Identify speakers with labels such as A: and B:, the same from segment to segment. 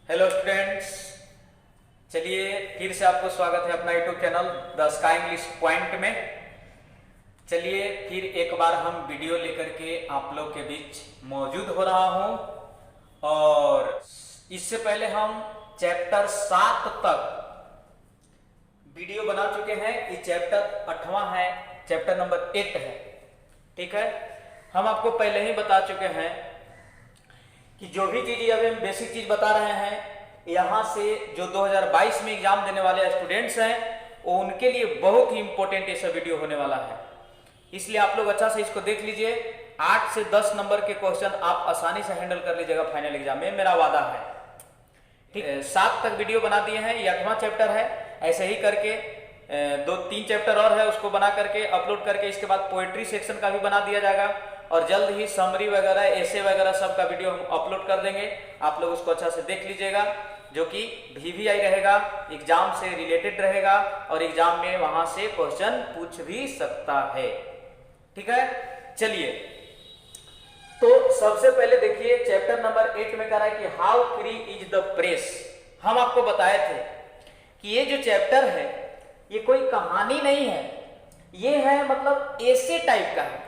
A: Hello students, चलिए फिर से आपको स्वागत है अपना YouTube channel the sky English point में। चलिए फिर एक बार हम वीडियो लेकर के आप लोग के बीच मौजूद हो रहा हूं और इससे पहले हम चैप्टर 7 तक वीडियो बना चुके हैं। ये चैप्टर 8वां है, चैप्टर नंबर 8 है। ठीक है, हम आपको पहले ही बता चुके हैं कि जो भी चीज अभी हम बेसिक चीज बता रहे हैं, यहाँ से जो 2022 में एग्जाम देने वाले स्टूडेंट्स हैं वो उनके लिए बहुत ही इंपॉर्टेंट ये सब वीडियो होने वाला है। इसलिए आप लोग अच्छा से इसको देख लीजिए। 8 से 10 नंबर के क्वेश्चन आप आसानी से हैंडल कर लीजिएगा फाइनल एग्जाम में, मेरा वादा है। ठीक है, 7 तक वीडियो बना दिए हैं, ये 8वां चैप्टर है। ऐसे ही करके 2-3 चैप्टर और है, उसको बना करके अपलोड करके इसके बाद पोएट्री सेक्शन का भी बना दिया जाएगा और जल्द ही समरी वगैरह, ऐसे वगैरह सब का वीडियो हम अपलोड कर देंगे। आप लोग उसको अच्छा से देख लीजिएगा, जो कि VVI रहेगा, एग्जाम से रिलेटेड रहेगा और एग्जाम में वहां से क्वेश्चन पूछ भी सकता है। ठीक है, चलिए तो सबसे पहले देखिए चैप्टर नंबर 8 में कह रहा है कि how free is the press. हम आपको बताए थे कि ये जो चैप्टर है ये कोई कहानी नहीं है, ये है मतलब ऐसे टाइप का है,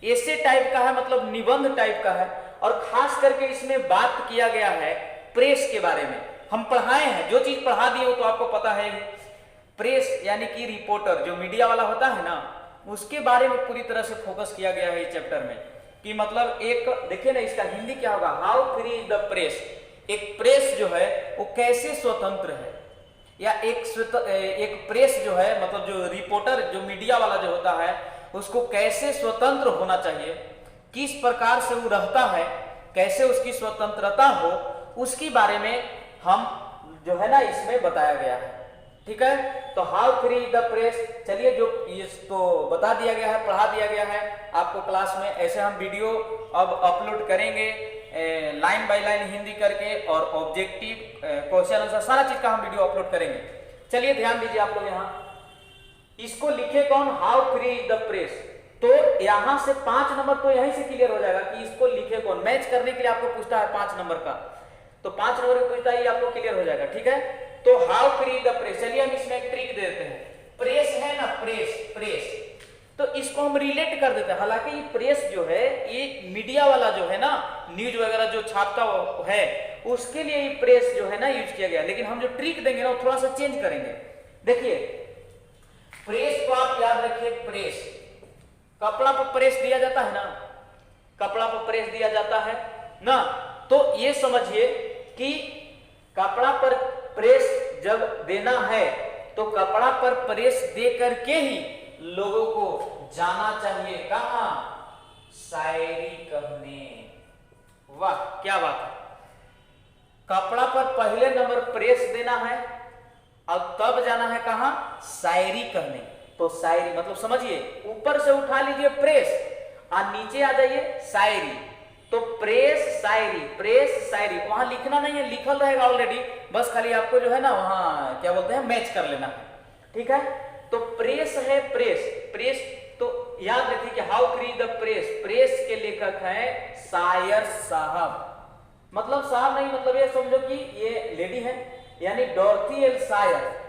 A: ऐसे टाइप का है मतलब निबंध टाइप का है। और खास करके इसमें बात किया गया है प्रेस के बारे में। हम पढ़ाए हैं, जो चीज पढ़ा दिए वो तो आपको पता है। प्रेस यानी कि रिपोर्टर, जो मीडिया वाला होता है ना, उसके बारे में पूरी तरह से फोकस किया गया है इस चैप्टर में। कि मतलब एक देखिए ना, इसका हिंदी क्या होगा, how free is the press. एक प्रेस जो है वो कैसे स्वतंत्र है, या एक प्रेस जो है मतलब जो रिपोर्टर, जो मीडिया वाला जो होता है, उसको कैसे स्वतंत्र होना चाहिए, किस प्रकार से वो रहता है, कैसे उसकी स्वतंत्रता हो, उसके बारे में हम जो है ना इसमें बताया गया है। ठीक है, तो हाउ फ्री द प्रेस, चलिए जो इसको बता दिया गया है, पढ़ा दिया गया है आपको क्लास में। ऐसे हम वीडियो अब अपलोड करेंगे लाइन बाय लाइन हिंदी करके, और ऑब्जेक्टिव क्वेश्चन आंसर सारा चीज का हम वीडियो अपलोड करेंगे। चलिए ध्यान दीजिए आप लोग, यहाँ इसको लिखे कौन, how free is the press. तो यहां से 5 नंबर तो यहीं से क्लियर हो जाएगा कि इसको लिखे कौन। मैच करने के लिए आपको पूछता है 5 नंबर का, तो 5 नंबर का पूछता है, ये आपको क्लियर हो जाएगा। ठीक है, तो हाउ फ्री द प्रेस, चलिए हम इसमें एक ट्रिक देते हैं। प्रेस है ना, प्रेस तो इसको हम रिलेट कर देते हैं। हालांकि ये प्रेस जो है ये मीडिया वाला जो है ना, न्यूज वगैरह जो छापता है, उसके लिए ये प्रेस जो है ना यूज किया गया। लेकिन हम जो ट्रिक देंगे ना वो थोड़ा सा चेंज करेंगे। देखिए प्रेस को आप याद रखिए, प्रेस कपड़ा पर प्रेस दिया जाता है ना, कपड़ा पर प्रेस दिया जाता है ना, तो ये समझिए कि कपड़ा पर प्रेस जब देना है तो कपड़ा पर प्रेस दे करके ही लोगों को जाना चाहिए कहां, शायरी कहने। वाह क्या बात है, कपड़ा पर पहले नंबर प्रेस देना है और तब जाना है कहां, शायरी कहने। तो शायरी मतलब समझिए, ऊपर से उठा लीजिए प्रेस और नीचे आ जाइए शायरी। तो प्रेस शायरी, प्रेस शायरी, वहां लिखना नहीं है, लिखल रहेगा ऑलरेडी, बस खाली आपको जो है ना वहां क्या बोलते हैं मैच कर लेना है। ठीक है, तो प्रेस है, प्रेस तो याद रखिए कि how free the press, press के लेखक हैं शायर साहब। मतलब साहब नहीं, मतलब ये समझो कि ये लेडी है, यानी डॉर्थी एल शायर।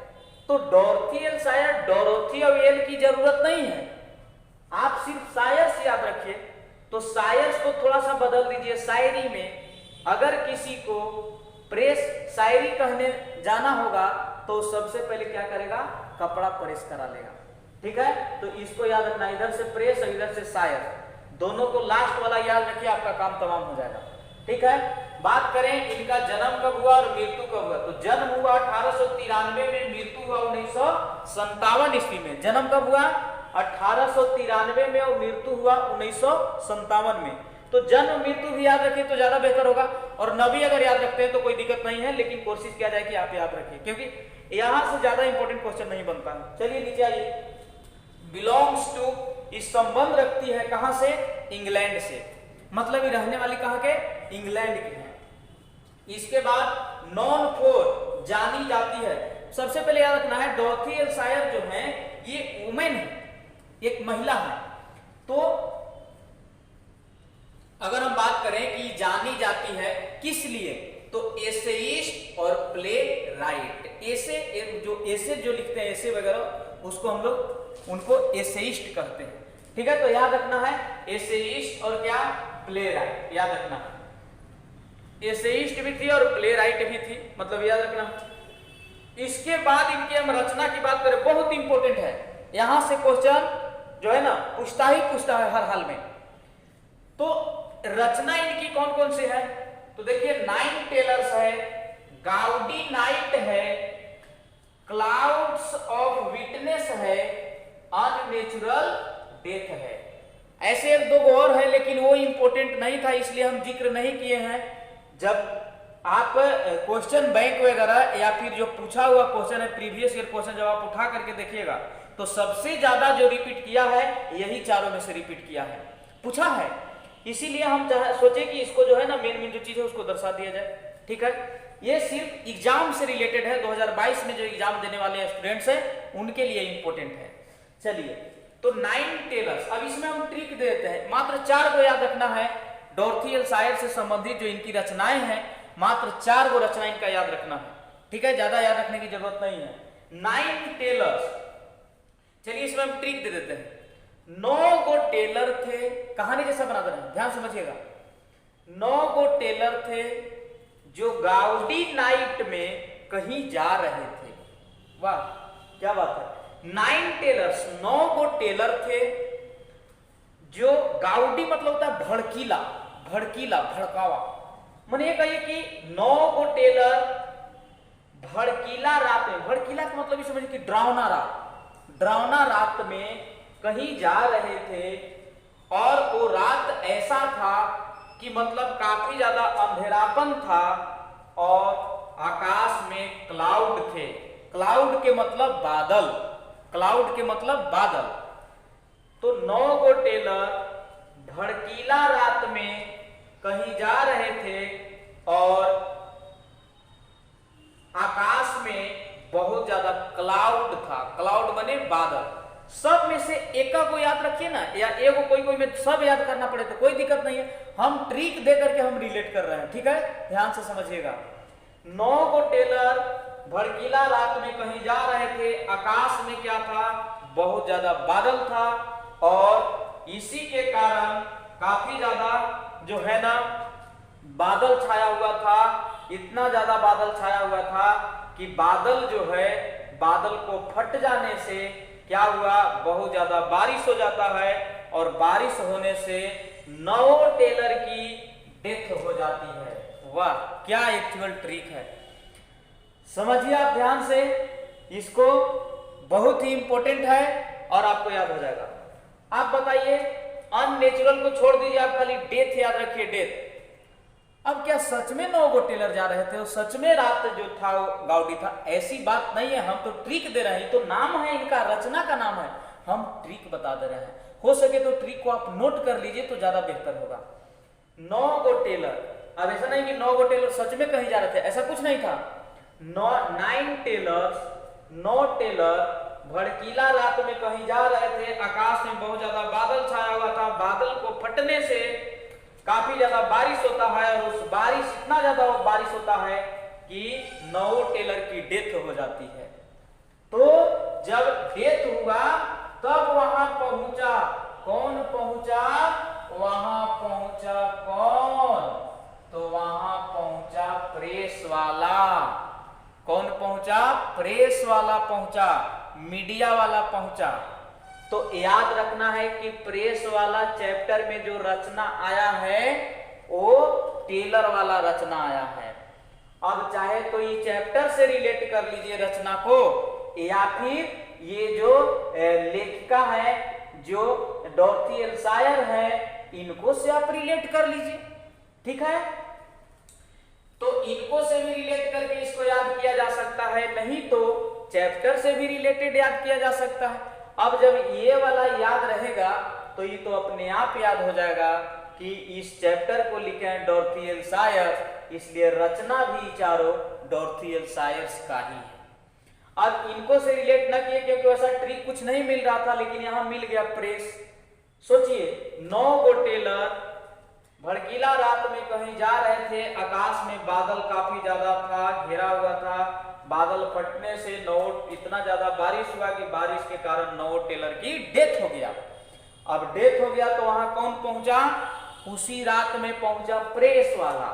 A: तो डॉर्थी एल शायर, डोरोथी और एल की जरूरत नहीं है, आप सिर्फ शायर से याद रखिए। तो शायर को थोड़ा सा बदल दीजिए शायरी में। अगर किसी को प्रेस शायरी कहने जाना होगा तो सबसे पहले क्या करेगा, कपड़ा प्रेस करा लेगा। ठीक है, तो इसको याद रखना, इधर से प्रेस और इधर से शायर, दोनों को लास्ट वाला याद रखिए, आपका काम तमाम हो जाएगा। ठीक है, बात करें इनका जन्म कब हुआ और मृत्यु कब हुआ। तो जन्म हुआ 1893 में, मृत्यु हुआ 1957 ईस्वी में। जन्म कब हुआ, 1893 में, और मृत्यु हुआ 1957 में। तो जन्म मृत्यु भी याद रखिए तो ज्यादा बेहतर होगा, और नबी अगर याद रखते हैं तो कोई दिक्कत नहीं है, लेकिन कोशिश किया जाए कि आप याद रखिए, क्योंकि यहां से ज्यादा इंपॉर्टेंट क्वेश्चन नहीं बनता है। चलिए नीचे आइए, बिलोंग्स टू, इस संबंध रखती है कहां से, इंग्लैंड से, मतलब ये रहने वाली कहां के, इंग्लैंड की है। इसके बाद नॉन फॉर, जानी जाती है। सबसे पहले याद रखना है डॉर्थी एल शायर जो है ये वुमेन है, एक महिला है। तो अगर हम बात करें कि जानी जाती है किस लिए, तो एसेइस्ट और प्ले राइट, ऐसे जो लिखते हैं ऐसे वगैरह, उसको हम लोग उनको एसेइस्ट कहते हैं। ठीक है, तो याद रखना है एसेइस्ट और क्या प्ले राइट, याद रखना है। एसेइस्ट भी थी और प्ले राइट भी थी, मतलब याद रखना। इसके बाद इनकी हम रचना की बात करें, बहुत इंपॉर्टेंट है, यहां से क्वेश्चन जो है ना पूछता ही पूछता है हर हाल में। तो रचना इनकी कौन कौन सी है, तो देखिए नाइन टेलर्स है, गाउडी नाइट है, क्लाउड्स ऑफ विटनेस है, अननेचुरल डेथ है। ऐसे एक दो और है लेकिन वो इंपॉर्टेंट नहीं था इसलिए हम जिक्र नहीं किए हैं। जब आप क्वेश्चन बैंक वगैरह या फिर जो पूछा हुआ क्वेश्चन है प्रीवियस ईयर क्वेश्चन, जब आप उठा करके देखिएगा तो सबसे ज्यादा जो रिपीट किया है यही चारों में से रिपीट किया है, पूछा है। इसीलिए हम सोचे कि इसको जो है ना मेन जो चीज है उसको दर्शा दिया जाए। ठीक है, ये सिर्फ एग्जाम से रिलेटेड है, 2022 में जो एग्जाम देने वाले स्टूडेंट्स हैं उनके लिए इंपॉर्टेंट है। चलिए, तो नाइन टेलर्स, अब इसमें हम ट्रिक देते हैं, मात्र 4 को याद रखना है। डॉर्थी एल्सायर से संबंधित जो इनकी रचनाएं हैं, मात्र 4 को रचना इनका याद रखना है। ठीक है, ज्यादा याद रखने की जरूरत नहीं है। नाइन टेलर्स, चलिए इसमें हम ट्रिक दे देते हैं। 9 गो टेलर थे, कहानी जैसा बनाते रहे, ध्यान समझिएगा। 9 गो टेलर थे जो गाउडी नाइट में कहीं जा रहे थे। वाह क्या बात है, 9 टेलर्स, 9 गो टेलर थे जो गाउडी मतलब होता है भड़कीला, भड़कीला, भड़कावा। माने ये कहिए कि 9 गो टेलर भड़कीला रात में, भड़कीला का मतलब ये समझिए कि डरावना रात, डरावना रात में कहीं जा रहे थे और वो रात ऐसा था कि मतलब काफी ज्यादा अंधेरापन था और आकाश में क्लाउड थे। क्लाउड के मतलब बादल, क्लाउड के मतलब बादल। तो 9 गो टेलर भड़कीला रात में कहीं जा रहे थे और आकाश में बहुत ज्यादा क्लाउड था, क्लाउड बने बादल। सब में से एक को याद रखिए ना, या एक कोई में सब याद करना पड़े तो कोई दिक्कत नहीं है, हम ट्रिक दे करके हम रिलेट कर रहे हैं। ठीक है, ध्यान से समझिएगा। 9 गो टेलर भड़कीला रात में कहीं जा रहे थे, आकाश में क्या था, बहुत ज्यादा बादल था और इसी के कारण काफी ज्यादा जो है ना बादल छाया हुआ था, इतना ज्यादा बादल छाया हुआ था कि बादल जो है, बादल को फट जाने से क्या हुआ, बहुत ज्यादा बारिश हो जाता है और बारिश होने से 9 टेलर की डेथ हो जाती है। वाह क्या एक्चुअल ट्रिक है, समझिए आप ध्यान से इसको, बहुत ही इंपॉर्टेंट है और आपको याद हो जाएगा। आप बताइए, अननेचुरल को छोड़ दीजिए, आप खाली डेथ याद रखिए, डेथ। अब क्या सच में 9 गो टेलर जा रहे थे, सच में रात जो था गाउडी था, ऐसी बात नहीं है, हम तो ट्रिक दे रहे हैं, तो नाम है इनका, रचना का नाम है, हम ट्रिक बता दे रहे हैं। हो सके तो ट्रिक को आप नोट कर लीजिए तो ज्यादा बेहतर होगा। 9 गो टेलर, अब ऐसा नहीं कि 9 गो टेलर सच में कहीं जा रहे थे, ऐसा कुछ नहीं था। 9 टेलर्स, 9 टेलर भड़कीला रात में कहीं जा रहे थे, आकाश में बहुत ज्यादा बादल छाया हुआ था, बादल को फटने से काफी ज्यादा बारिश होता है और उस बारिश, इतना ज्यादा बारिश होता है कि 9 टेलर की डेथ हो जाती है। तो जब डेथ हुआ तब वहां पहुंचा कौन, पहुंचा वहां पहुंचा कौन, तो वहां पहुंचा प्रेस वाला। कौन पहुंचा, प्रेस वाला पहुंचा, मीडिया वाला पहुंचा। तो याद रखना है कि प्रेस वाला चैप्टर में जो रचना आया है वो टेलर वाला रचना आया है। अब चाहे तो ये चैप्टर से रिलेट कर लीजिए रचना को, या फिर ये जो लेखिका है जो डॉर्थी एल्सायर है इनको से आप रिलेट कर लीजिए। ठीक है, तो इनको से भी रिलेट करके इसको याद किया जा सकता है, नहीं तो चैप्टर से भी रिलेटेड याद किया जा सकता है। अब जब ये वाला याद रहेगा तो ये तो अपने आप याद हो जाएगा कि इस चैप्टर को लिखे हैं डॉर्थी एल्सायर, इसलिए रचना भी चारों डॉर्थी एल्सायर्स का ही है। अब इनको से रिलेट न किए क्योंकि वैसा ट्रिक कुछ नहीं मिल रहा था, लेकिन यहां मिल गया प्रेस। सोचिए 9 गो टेलर भड़कीला रात में कहीं जा रहे थे, आकाश में बादल काफी ज्यादा था, घेरा हुआ था। बादल फटने से नोट इतना ज्यादा बारिश हुआ कि बारिश के कारण नोट टेलर की डेथ हो गया। अब डेथ हो गया तो वहां कौन पहुंचा? उसी रात में पहुंचा प्रेस वाला।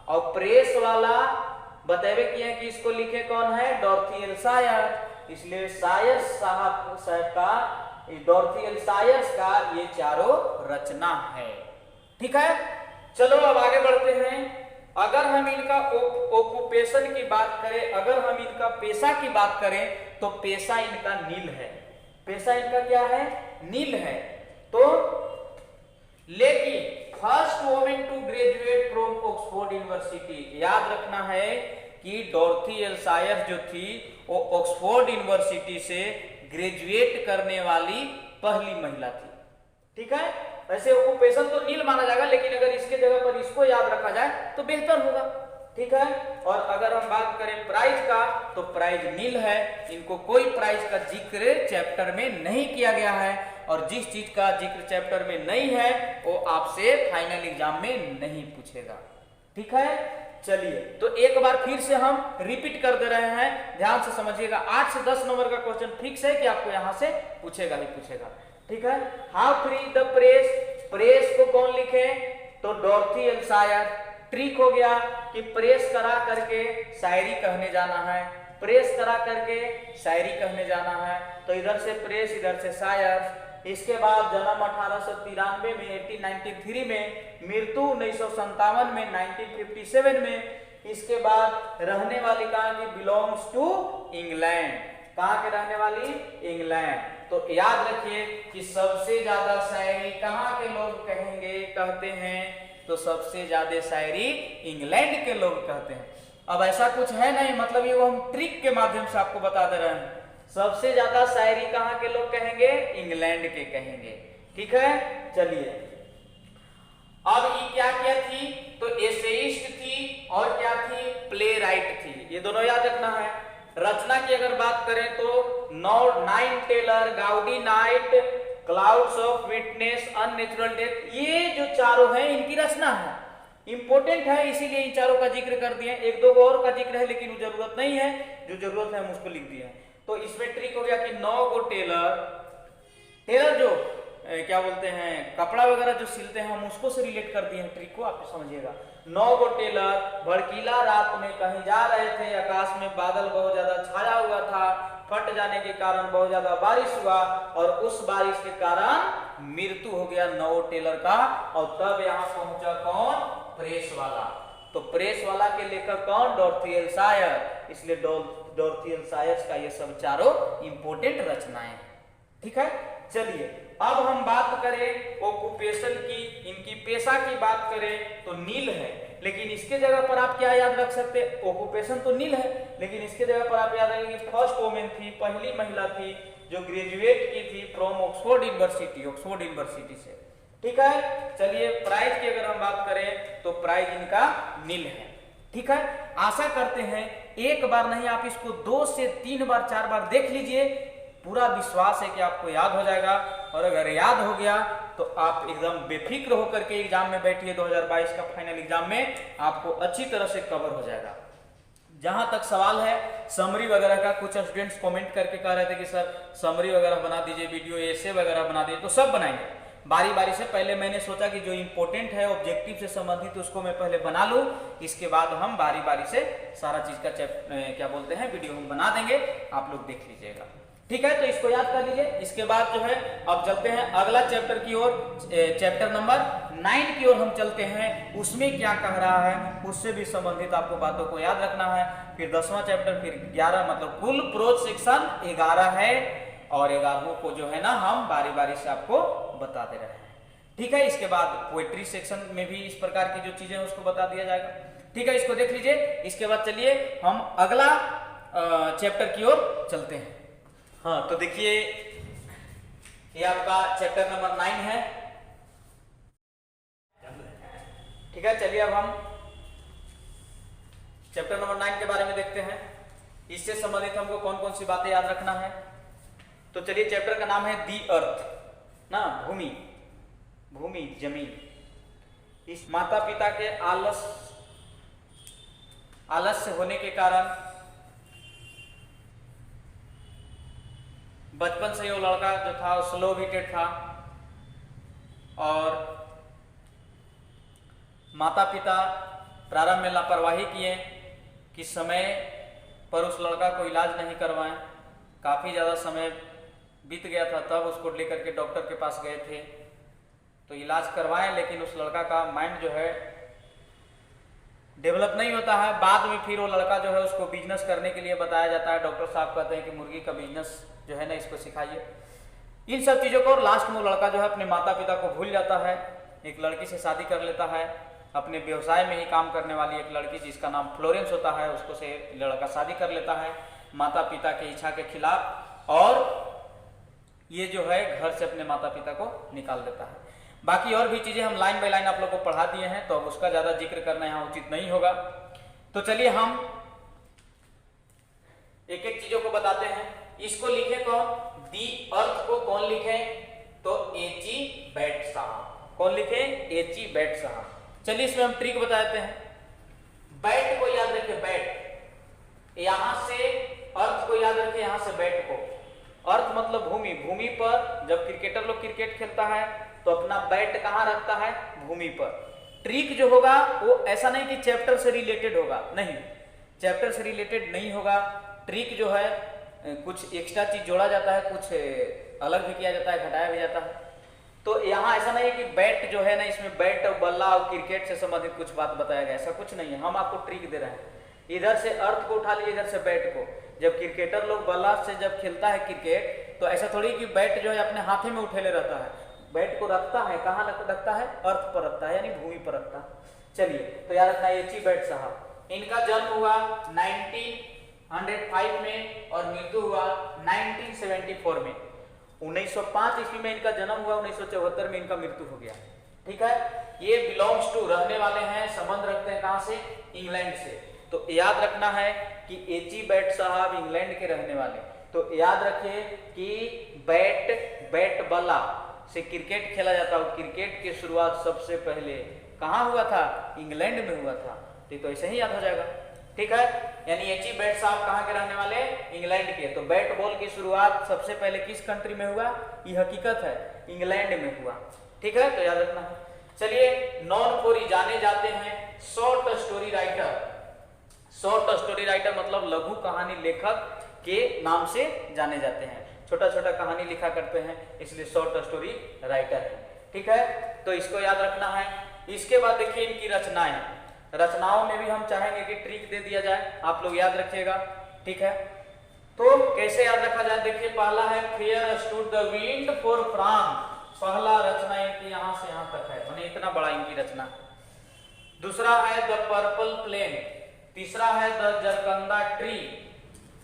A: और प्रेस वाला बतेबे किए कि इसको लिखे कौन है? डॉर्थी एल सायर्स। इसलिए सायर्स साहब का, डॉर्थी एल सायर्स का ये चारों रचना है। ठीक है, चलो अब आगे बढ़ते हैं। अगर हम इनका ऑक्यूपेशन की बात करें, अगर हम इनका पेशा की बात करें, तो पेशा इनका नील है। पेशा इनका क्या है? नील है। तो लेकिन first women to graduate from Oxford University, याद रखना है कि डॉर्थी एल सायर्स जो थी वो ऑक्सफोर्ड यूनिवर्सिटी से ग्रेजुएट करने वाली पहली महिला थी। ठीक है, वैसे ऑक्यूपेशन तो नील माना जाएगा, लेकिन अगर इसके जगह पर इसको याद रखा जाए तो बेहतर होगा। ठीक है, और अगर हम बात करें प्राइज का, तो प्राइज नील है। इनको कोई प्राइज का जिक्र चैप्टर में नहीं किया गया है, और जिस चीज का जिक्र चैप्टर में नहीं है वो आपसे फाइनल एग्जाम में नहीं पूछेगा। ठीक है, चलिए तो एक बार फिर से हम रिपीट कर दे रहे हैं, ध्यान से समझिएगा। 8 से 10 नंबर का क्वेश्चन फिक्स है कि आपको यहां से पूछेगा ही पूछेगा। ठीक है, how free the press, press को कौन लिखे? तो डॉर्थी एल सायर्स। ट्रिक हो गया कि प्रेस करा करके शायरी कहने जाना है, प्रेस करा करके शायरी कहने जाना है। तो इधर से प्रेस, इधर से सायर्स। इसके बाद जन्म 1893 में, 1893 में, मृत्यु 1957 में, 1957 में। इसके बाद रहने वाली कहाँ की? Belongs to England. कहाँ के रहने वाली? इंग्लैंड। तो याद रखिए कि सबसे ज्यादा शायरी कहाँ के लोग कहेंगे, कहते हैं? तो सबसे ज्यादा शायरी इंग्लैंड के लोग कहते हैं। अब ऐसा कुछ है नहीं, मतलब ये वो हम ट्रिक के माध्यम से आपको बता दे रहे हैं। सबसे ज्यादा शायरी कहाँ के लोग कहेंगे? इंग्लैंड के कहेंगे। ठीक है, चलिए अब ये क्या क्या थी? तो एसेइस्ट थी और क्या थी? प्ले राइट थी। ये दोनों याद रखना है। रचना की अगर बात करें तो Nine Tailors, Gaudy Night, Clouds of Witness, Unnatural Death, ये जो चारों हैं इनकी रचना है, इंपोर्टेंट है, इसीलिए इन चारों का जिक्र कर दिए। एक दो और का जिक्र है लेकिन वो जरूरत नहीं है, जो जरूरत है हम उसको लिख दिए। तो इसमें ट्रिक हो गया कि 9 गो टेलर जो क्या बोलते हैं, कपड़ा वगैरह जो सिलते हैं, हम उसको से रिलेट कर दिए हैं। ट्रिक को आप समझिएगा। 9 गो टेलर भड़कीला रात में कहीं जा रहे थे, आकाश में बादल बहुत ज्यादा छाया हुआ था, फट जाने के कारण बहुत ज्यादा बारिश हुआ, और उस बारिश के कारण मृत्यु हो गया 9 टेलर का। और तब यहाँ पहुंचा कौन? प्रेस वाला। तो प्रेस वाला के लेखक कौन? डॉर्थी एल सायर्स। इसलिए डॉर्थी एल सायर्स का ये सब चारों इंपोर्टेंट रचनाएं। ठीक है, चलिए अब हम बात करें ऑक्यूपेशन की, इनकी पेशा की बात करें तो नील है, लेकिन इसके जगह पर आप क्या याद रख सकते हैं? ऑक्यूपेशन तो नील है, लेकिन इसके जगह पर आप याद रखेंगे फर्स्ट वोमेन थी, पहली महिला थी जो ग्रेजुएट की थी फ्रॉम ऑक्सफोर्ड यूनिवर्सिटी से। ठीक है, चलिए प्राइज की अगर हम बात करें तो प्राइज इनका नील है। ठीक है, आशा करते हैं एक बार नहीं आप इसको 2 से 3 बार 4 बार देख लीजिए, पूरा विश्वास है कि आपको याद हो जाएगा। और अगर याद हो गया तो आप एकदम बेफिक्र होकर के एग्जाम में बैठिए, 2022 का फाइनल एग्जाम में आपको अच्छी तरह से कवर हो जाएगा। जहां तक सवाल है समरी वगैरह का, कुछ स्टूडेंट्स कमेंट करके कह रहे थे कि सर समरी वगैरह बना दीजिए, वीडियो एसे वगैरह बना दीजिए, तो सब बनाएंगे बारी बारी से। पहले मैंने सोचा कि जो इंपॉर्टेंट है ऑब्जेक्टिव से संबंधित उसको मैं पहले बना लूं, इसके बाद हम बारी बारी से सारा चीज का क्या बोलते हैं वीडियो हम बना देंगे, आप लोग देख लीजिएगा। ठीक है, तो इसको याद कर लीजिए। इसके बाद जो है अब चलते हैं अगला चैप्टर की ओर, चैप्टर नंबर 9 की ओर हम चलते हैं। उसमें क्या कह रहा है उससे भी संबंधित आपको बातों को याद रखना है। फिर 10वां चैप्टर, फिर 11, मतलब कुल प्रोज सेक्शन 11 है, और 11 को जो है ना हम बारी बारी से आपको बता दे रहे हैं। ठीक है, इसके बाद पोएट्री सेक्शन में भी इस प्रकार की जो चीजें उसको बता दिया जाएगा। ठीक है, इसको देख लीजिए। इसके बाद चलिए हम अगला चैप्टर की ओर चलते हैं। हाँ, तो देखिए ये आपका चैप्टर नंबर 9 है। ठीक है, चलिए अब हम चैप्टर नंबर 9 के बारे में देखते हैं। इससे संबंधित हमको कौन कौन सी बातें याद रखना है। तो चलिए, चैप्टर का नाम है दी अर्थ ना, भूमि, जमीन। इस माता पिता के आलस्य होने के कारण बचपन से वो लड़का जो था स्लो विटेड था और माता पिता प्रारंभ में लापरवाही किए कि समय पर उस लड़का को इलाज नहीं करवाएं। काफ़ी ज़्यादा समय बीत गया था, तब उसको लेकर के डॉक्टर के पास गए थे तो इलाज करवाएं, लेकिन उस लड़का का माइंड जो है डेवलप नहीं होता है। बाद में फिर वो लड़का जो है उसको बिजनेस करने के लिए बताया जाता है। डॉक्टर साहब कहते हैं कि मुर्गी का बिजनेस जो है ना इसको सिखाइए, इन सब चीज़ों को। और लास्ट में वो लड़का जो है अपने माता पिता को भूल जाता है, एक लड़की से शादी कर लेता है, अपने व्यवसाय में ही काम करने वाली एक लड़की जिसका नाम फ्लोरेंस होता है उसको से लड़का शादी कर लेता है माता पिता की इच्छा के खिलाफ, और ये जो है घर से अपने माता पिता को निकाल देता है। बाकी और भी चीजें हम लाइन बाय लाइन आप लोग को पढ़ा दिए हैं तो अब उसका ज्यादा जिक्र करना यहाँ उचित नहीं होगा। तो चलिए हम एक एक चीजों को बताते हैं। इसको लिखे कौन, दी अर्थ को कौन लिखे, तो एची बैट साहब। कौन लिखे, एची बैट साहब। चलिए इसमें हम ट्रिक बताते हैं। बैट को याद रखिए, बैट यहां से अर्थ को याद रखिए, यहां से बैट को। अर्थ मतलब भूमि, भूमि पर जब क्रिकेटर लोग क्रिकेट खेलता है तो अपना बैट कहां रखता है, भूमि पर। ट्रिक जो होगा वो ऐसा नहीं कि चैप्टर से रिलेटेड होगा, नहीं, चैप्टर से रिलेटेड नहीं होगा। ट्रिक जो है कुछ एक्स्ट्रा चीज जोड़ा जाता है, कुछ अलग भी किया जाता है, घटाया भी जाता है। तो यहाँ ऐसा नहीं है कि बैट जो है ना इसमें बैट और बल्ला और क्रिकेट से संबंधित कुछ बात बताया गया, ऐसा कुछ नहीं है। हम आपको ट्रिक दे रहे हैं। इधर से अर्थ को उठा लीजिए, इधर से बैट को। जब क्रिकेटर लोग बल्ला से जब खेलता है क्रिकेट तो ऐसा थोड़ी कि बैट जो है अपने हाथे में उठेले रहता है, बैट को रखता है, कहाँ रखता है, अर्थ पर रखता है, यानी भूमि पर रखता है। चलिए तो याद रखना एची बैट साहब। इनका जन्म हुआ 1905 में और मृत्यु हुआ 1974 में। 1905 ईस्वी में इनका जन्म हुआ, 1974 में इनका मृत्यु हो गया। ठीक है, ये बिलोंग्स टू रहने वाले हैं, संबंध रखते हैं कहां से, इंग्लैंड से। तो याद रखना है कि एची बैट साहब इंग्लैंड के रहने वाले। तो याद रखिए कि बैट बल्ला से क्रिकेट खेला जाता है। क्रिकेट की शुरुआत सबसे पहले कहां हुआ था, इंग्लैंड में हुआ था। तो ऐसे ही याद हो जाएगा। ठीक है, यानी एची बैट साहब कहां के रहने वाले, इंग्लैंड के। तो बैट बॉल की शुरुआत सबसे पहले किस कंट्री में हुआ, ये हकीकत है, इंग्लैंड में हुआ। ठीक है, तो याद रखना है। चलिए नॉन फॉर जाने जाते हैं short story writer. Short story writer मतलब लघु कहानी लेखक के नाम से जाने जाते हैं। छोटा छोटा कहानी लिखा करते हैं इसलिए शॉर्ट स्टोरी राइटर है। ठीक है, तो इसको याद रखना है। इसके बाद देखिए इनकी रचनाएं। रचनाओं में भी हम चाहेंगे कि ट्रिक दे दिया जाए, आप लोग याद रखिएगा। ठीक है, तो कैसे याद रखा जाए, देखिए पहला है fair stood the wind for France. पहला रचना इनकी यहां से यहां तक है, माने इतना बड़ा इनकी रचना। दूसरा है द पर्पल प्लेन। तीसरा है द जरकंदा ट्री।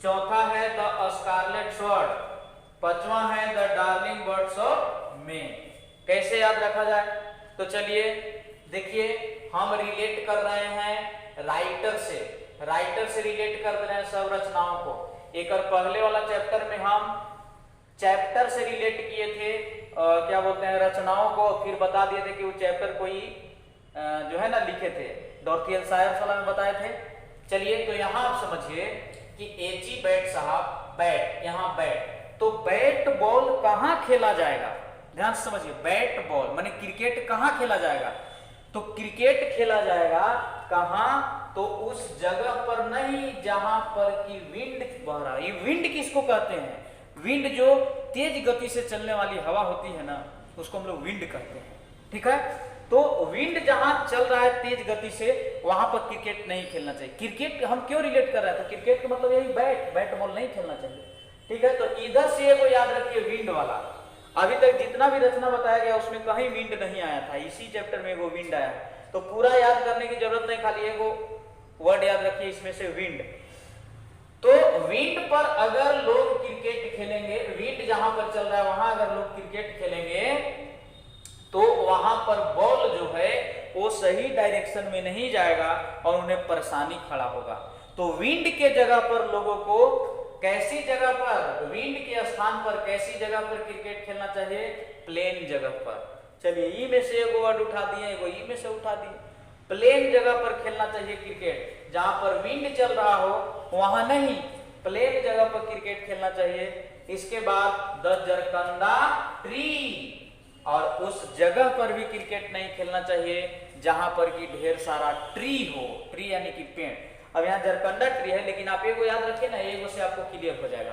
A: चौथा है द स्कारलेट स्वॉर्ड। पांचवा है the Darling Birds of May. कैसे याद रखा जाए, तो चलिए देखिए हम रिलेट कर रहे हैं राइटर से रिलेट कर रहे हैं सब रचनाओं को। एक और पहले वाला चैप्टर में हम चैप्टर से रिलेट किए थे, क्या बोलते हैं, रचनाओं को, फिर बता दिए थे कि वो चैप्टर कोई जो है ना लिखे थे, डॉर्थियल सायर में बताए थे। चलिए तो यहाँ आप समझिए कि एची बैट साहब, बैट, यहाँ बैट, तो बैट बॉल कहाँ खेला जाएगा, ध्यान से समझिए। बैट बॉल माने क्रिकेट कहाँ खेला जाएगा, तो क्रिकेट खेला जाएगा कहाँ, तो उस जगह पर नहीं जहां पर कि विंड बह रहा है। ये विंड किसको कहते हैं, विंड जो तेज गति से चलने वाली हवा होती है ना, उसको हम लोग विंड कहते हैं। ठीक है, तो विंड जहां चल रहा है तेज गति से वहां पर क्रिकेट नहीं खेलना चाहिए। क्रिकेट हम क्यों रिलेट कर रहे हैं, तो क्रिकेट का मतलब यही बैट बॉल नहीं खेलना चाहिए। ठीक है, तो इधर से वो याद रखिए विंड वाला। अभी तक जितना भी रचना बताया गया उसमें कहीं विंड नहीं आया था, इसी चैप्टर में वो विंड आया। तो पूरा याद करने की जरूरत नहीं, खाली एगो वर्ड याद रखिए इसमें से, विंड। तो विंड पर अगर लोग क्रिकेट खेलेंगे, विंड जहां पर चल रहा है वहां अगर लोग क्रिकेट खेलेंगे तो वहां पर बॉल जो है वो सही डायरेक्शन में नहीं जाएगा और उन्हें परेशानी खड़ा होगा। तो विंड के जगह पर लोगों को कैसी जगह पर, विंड के स्थान पर कैसी जगह पर क्रिकेट खेलना चाहिए, प्लेन जगह पर। चलिए ई में से एगो वर्ड उठा दिए, एगो ई में से उठा दिए। प्लेन जगह पर खेलना चाहिए क्रिकेट, जहां पर विंड चल रहा हो वहां नहीं, प्लेन जगह पर क्रिकेट खेलना चाहिए। इसके बाद द जरकंडा ट्री, और उस जगह पर भी क्रिकेट नहीं खेलना चाहिए जहां पर कि ढेर सारा ट्री हो, ट्री यानी कि पेड़। अब यहाँ जरकंडा ट्री है, लेकिन आप एगो याद रखिए ना, एगो से आपको क्लियर हो जाएगा।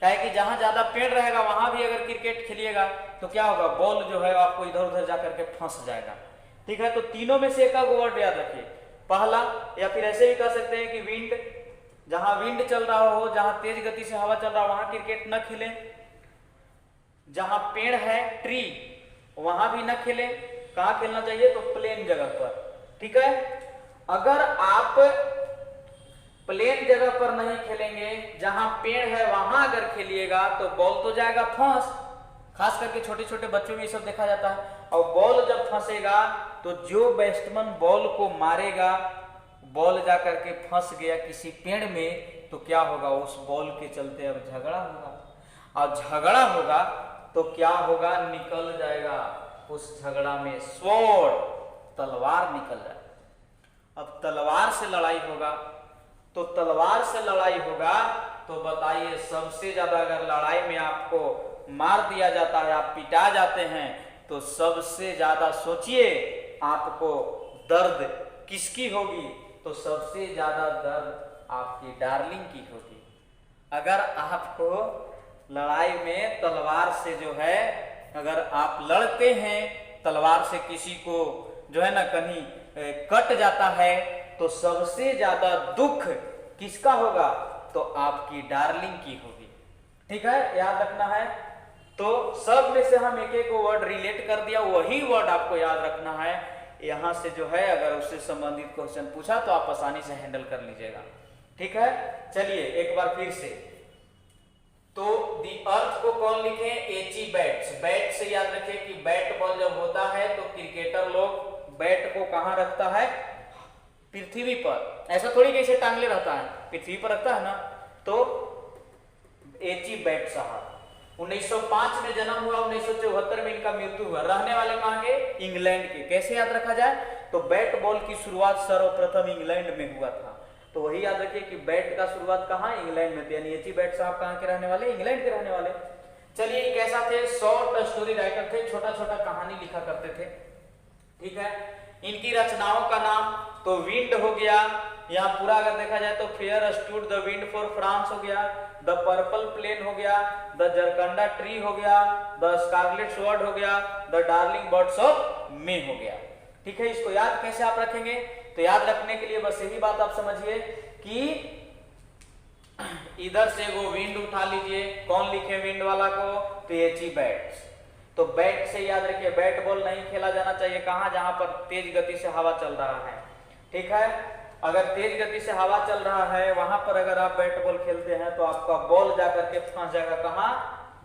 A: काहे कि जहां ज्यादा पेड़ रहेगा वहां भी अगर क्रिकेट खेलिएगा तो क्या होगा, बॉल जो है आपको इधर उधर जाकर के फंस जाएगा। ठीक है, तो तीनों में से एक वर्ड याद रखिए, पहला, या फिर ऐसे भी कह सकते हैं कि विंड, जहां विंड चल रहा हो, जहां तेज गति से हवा चल रहा हो वहां क्रिकेट न खेले। जहां पेड़ है ट्री वहां भी न खेले। कहां खेलना चाहिए, तो प्लेन जगह पर। ठीक है, अगर आप प्लेन जगह पर नहीं खेलेंगे, जहां पेड़ है वहां अगर खेलिएगा तो बॉल तो जाएगा फंस। खास करके छोटे छोटे बच्चों में ये सब देखा जाता है। और बॉल जब फंसेगा तो जो बैट्समैन बॉल को मारेगा, बॉल जाकर के फंस गया किसी पेड़ में, तो क्या होगा, उस बॉल के चलते अब झगड़ा होगा। और झगड़ा होगा तो क्या होगा, निकल जाएगा उस झगड़ा में स्वॉर्ड, तलवार निकल जाएगा। अब तलवार से लड़ाई होगा, तो तलवार से लड़ाई होगा तो बताइए, सबसे ज्यादा अगर लड़ाई में आपको मार दिया जाता है, आप पिटा जाते हैं, तो सबसे ज्यादा सोचिए आपको दर्द किसकी होगी, तो सबसे ज्यादा दर्द आपकी डार्लिंग की होगी। अगर आपको लड़ाई में तलवार से जो है, अगर आप लड़ते हैं तलवार से, किसी को जो है ना कहीं कट जाता है, तो सबसे ज्यादा दुख किसका होगा, तो आपकी डार्लिंग की होगी। ठीक है, याद रखना है। तो सब में से हम एक एक वर्ड रिलेट कर दिया, वही वर्ड आपको याद रखना है। यहां से जो है अगर उससे संबंधित क्वेश्चन पूछा तो आप आसानी से हैंडल कर लीजिएगा। ठीक है, चलिए एक बार फिर से। तो दी अर्थ को कौन लिखे, एची बैट्स। बैट से याद रखिए कि बैट बॉल जब होता है तो क्रिकेटर लोग बैट को कहां रखता है, पृथ्वी पर। ऐसा थोड़ी कैसे टांगले रहता है, पृथ्वी पर रखता है ना। तो एची बैट साहब 1905 में जन्म हुआ, 1974 में इनका मृत्यु हुआ। रहने वाले कहां के, इंग्लैंड के। कैसे याद रखा जाए, तो बैट बॉल की शुरुआत सर्वप्रथम इंग्लैंड में हुआ था। तो वही याद रखिए कि बैट का शुरुआत कहां, इंग्लैंड में थी। यानी एची बैट साहब कहां के रहने वाले, इंग्लैंड के रहने वाले। चलिए, कैसा थे, शॉर्ट स्टोरी राइटर थे, छोटा छोटा कहानी लिखा करते थे। ठीक है, इनकी रचनाओं का नाम तो विंड हो गया, यहाँ पूरा अगर देखा जाए तो fair stood the wind for France हो गया, द पर्पल प्लेन हो गया, द जरकंडा ट्री हो गया, द स्कारलेट स्वॉर्ड हो गया, द डार्लिंग बर्ड्स ऑफ मे हो गया। ठीक है, इसको याद कैसे आप रखेंगे, तो याद रखने के लिए बस यही बात आप समझिए कि इधर से वो विंड उठा लीजिए, कौन लिखे विंड वाला को, तो एची बैट्स। तो बैट से याद रखिए, बैट बॉल नहीं खेला जाना चाहिए कहां, जहां पर तेज गति से हवा चल रहा है। ठीक है, अगर तेज गति से हवा चल रहा है वहां पर अगर आप बैट बॉल खेलते हैं तो आपका बॉल जाकर के फंस जाएगा कहां,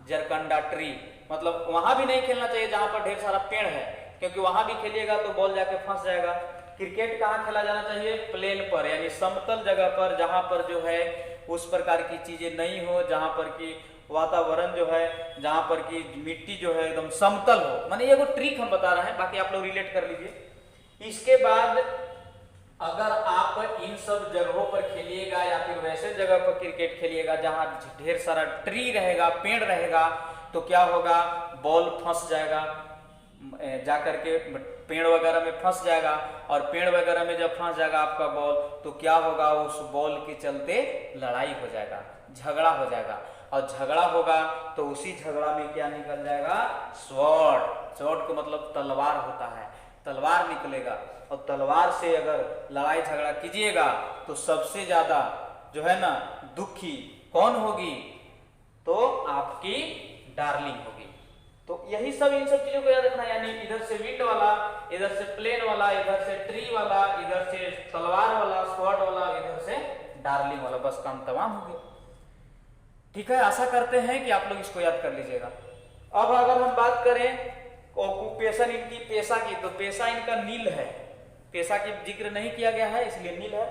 A: जरकंडा ट्री। मतलब वहां भी नहीं खेलना चाहिए जहां पर ढेर सारा पेड़ है, क्योंकि वहां भी खेलिएगा तो बॉल जाके फंस जाएगा। क्रिकेट कहां खेला जाना चाहिए, प्लेन पर, यानी समतल जगह पर, जहां पर जो है उस प्रकार की चीजें नहीं हो, जहां पर की वातावरण जो है, जहां पर की मिट्टी जो है एकदम समतल हो। माने ये वो ट्रिक हम बता रहे हैं, बाकी आप लोग रिलेट कर लीजिए। इसके बाद अगर आप इन सब जगहों पर खेलिएगा या फिर वैसे जगह पर क्रिकेट खेलिएगा जहां ढेर सारा ट्री रहेगा, पेड़ रहेगा, तो क्या होगा, बॉल फंस जाएगा, जाकर के पेड़ वगैरह में फंस जाएगा। और पेड़ वगैरह में जब फंस जाएगा आपका बॉल, तो क्या होगा, उस बॉल के चलते लड़ाई हो जाएगा, झगड़ा हो जाएगा। और झगड़ा होगा तो उसी झगड़ा में क्या निकल जाएगा, स्वॉर्ड। स्वॉर्ड का मतलब तलवार होता है, तलवार निकलेगा। और तलवार से अगर लड़ाई झगड़ा कीजिएगा तो सबसे ज्यादा जो है ना दुखी कौन होगी, तो आपकी डार्लिंग होगी। तो यही सब, इन सब चीजों को याद रखना। यानी इधर से विंड वाला, इधर से प्लेन वाला, इधर से ट्री वाला, इधर से तलवार वाला, स्वॉर्ड वाला, इधर से डार्लिंग वाला, बस काम तमाम हो गया। ठीक है, आशा करते हैं कि आप लोग इसको याद कर लीजिएगा। अब अगर हम बात करें ऑक्यूपेशन इनकी, पेशा की, तो पेशा इनका नील है। पेशा की जिक्र नहीं किया गया है इसलिए नील है।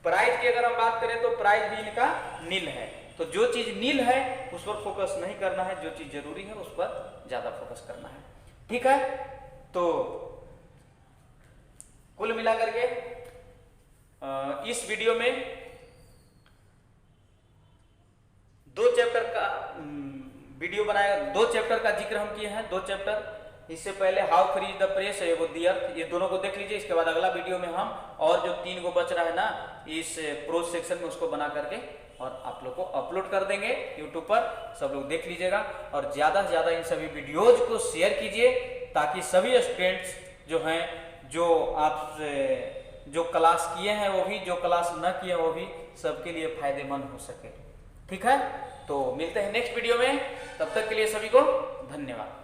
A: प्राइज की अगर हम बात करें तो प्राइज भी इनका नील है। तो जो चीज नील है उस पर फोकस नहीं करना है, जो चीज जरूरी है उस पर ज्यादा फोकस करना है। ठीक है, तो कुल मिलाकर के इस वीडियो में 2 चैप्टर का वीडियो बनाया, 2 चैप्टर का जिक्र हम किए हैं, 2 चैप्टर। इससे पहले how free is the press है वो दी अर्थ, ये दोनों को देख लीजिए। इसके बाद अगला वीडियो में हम और जो 3 को बच रहा है ना इस प्रोज सेक्शन में, उसको बना करके और आप लोग को अपलोड कर देंगे यूट्यूब पर, सब लोग देख लीजिएगा। और ज्यादा से ज्यादा इन सभी वीडियोज को शेयर कीजिए ताकि सभी स्टूडेंट्स जो हैं, जो आप जो क्लास किए हैं वो भी, जो क्लास न किए वो भी, सबके लिए फायदेमंद हो सके। ठीक है, तो मिलते हैं नेक्स्ट वीडियो में, तब तक के लिए सभी को धन्यवाद।